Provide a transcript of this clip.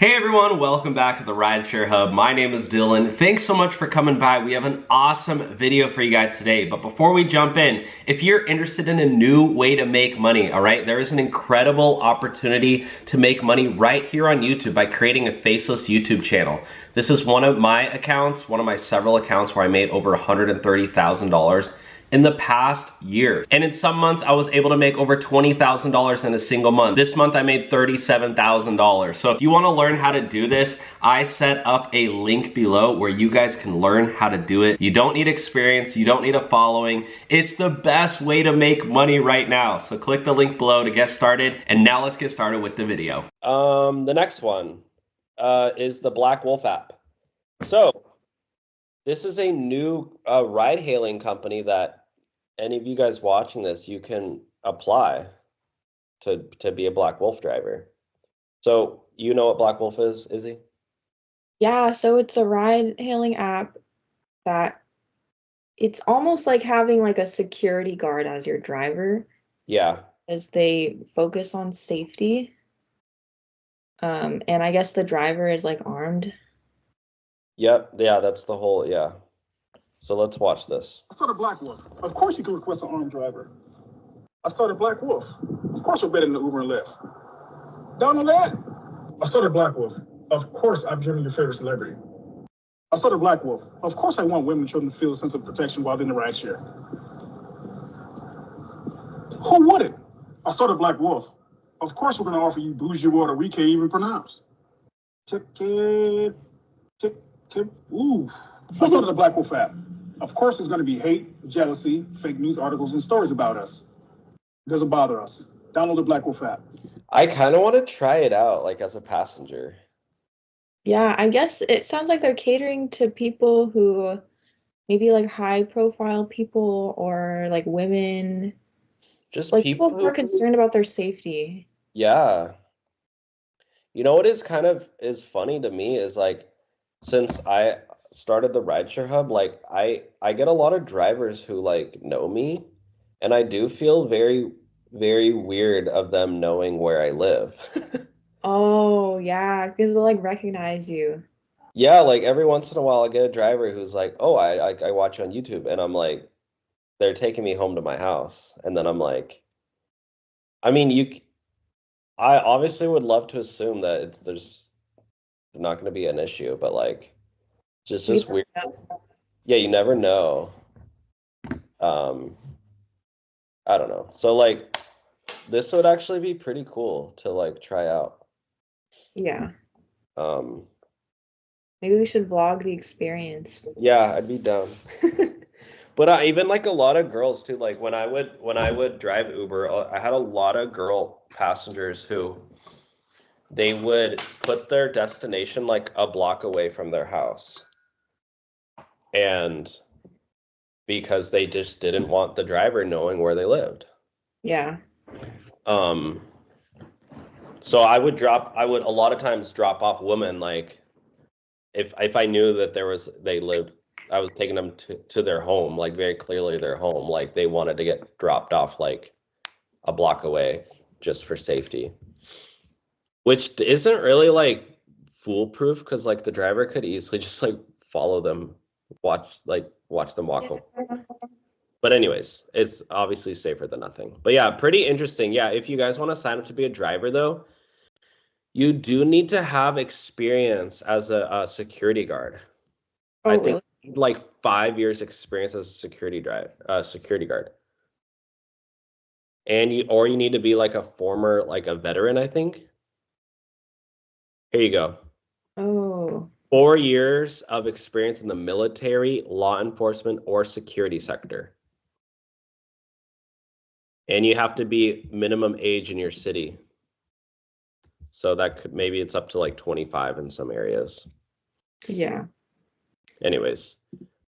Hey everyone, welcome back to the Rideshare Hub. My name is Dylan. Thanks so much for coming by. We have an awesome video for you guys today. But before we jump in, if you're interested in a new way to make money, all right, there is an incredible opportunity to make money right here on YouTube by creating a faceless YouTube channel. This is one of my accounts, one of my several accounts where I made over $130,000 in the past year. And in some months, I was able to make over $20,000 in a single month. This month, I made $37,000. So if you wanna learn how to do this, I set up a link below where you guys can learn how to do it. You don't need experience, you don't need a following. It's the best way to make money right now. So click the link below to get started. And now let's get started with the video. The next one is the Black Wolf app. So this is a new ride hailing company that any of you guys watching this, you can apply to be a Black Wolf driver. So you know what Black Wolf is, Izzy? Yeah, so it's a ride-hailing app that it's almost like having like a security guard as your driver. Yeah. As they focus on safety. And I guess the driver is like armed. Yep, yeah, that's the whole, yeah. So let's watch this. I started Black Wolf. Of course you can request an armed driver. I started Black Wolf. Of course we're better than Uber and Lyft. Download that. I started Black Wolf. Of course I've driven your favorite celebrity. I started Black Wolf. Of course I want women and children to feel a sense of protection while they're in the rideshare. Who wouldn't? I started Black Wolf. Of course we're going to offer you bougie water we can't even pronounce. Ticket. Ooh. I started the Black Wolf app. Of course there's going to be hate, jealousy, fake news articles, and stories about us. It doesn't bother us. Download the Black Wolf app. I kind of want to try it out, like as a passenger. Yeah, I guess it sounds like they're catering to people who maybe like high profile people or like women. Just like people who are concerned about their safety. Yeah. You know what is funny to me is like, since I started the Rideshare Hub, like I get a lot of drivers who like know me, and I do feel very, very weird of them knowing where I live. Oh, yeah, because they'll like recognize you. Yeah, like every once in a while I get a driver who's like, oh, I watch you on YouTube, and I'm like, they're taking me home to my house, and then I'm like, I mean, I obviously would love to assume that there's not going to be an issue, but like, just weird. Yeah, you never know. I don't know. So like, this would actually be pretty cool to like try out. Yeah. Maybe we should vlog the experience. Yeah, I'd be down. But even like a lot of girls too. Like when I would drive Uber, I had a lot of girl passengers who they would put their destination like a block away from their house. And because they just didn't want the driver knowing where they lived. Yeah. So I would a lot of times drop off women, like if I knew that I was taking them to their home, like very clearly their home, like they wanted to get dropped off like a block away just for safety. Which isn't really like foolproof, because like the driver could easily just like follow them, watch them walk home. But anyways, it's obviously safer than nothing. But yeah, pretty interesting. Yeah, if you guys want to sign up to be a driver though, you do need to have experience as a security guard. Oh, I think really? like 5 years experience as a security guard. And you need to be like a former, like a veteran, I think. Here you go. Oh. 4 years of experience in the military, law enforcement, or security sector. And you have to be minimum age in your city. So maybe it's up to like 25 in some areas. Yeah. Anyways,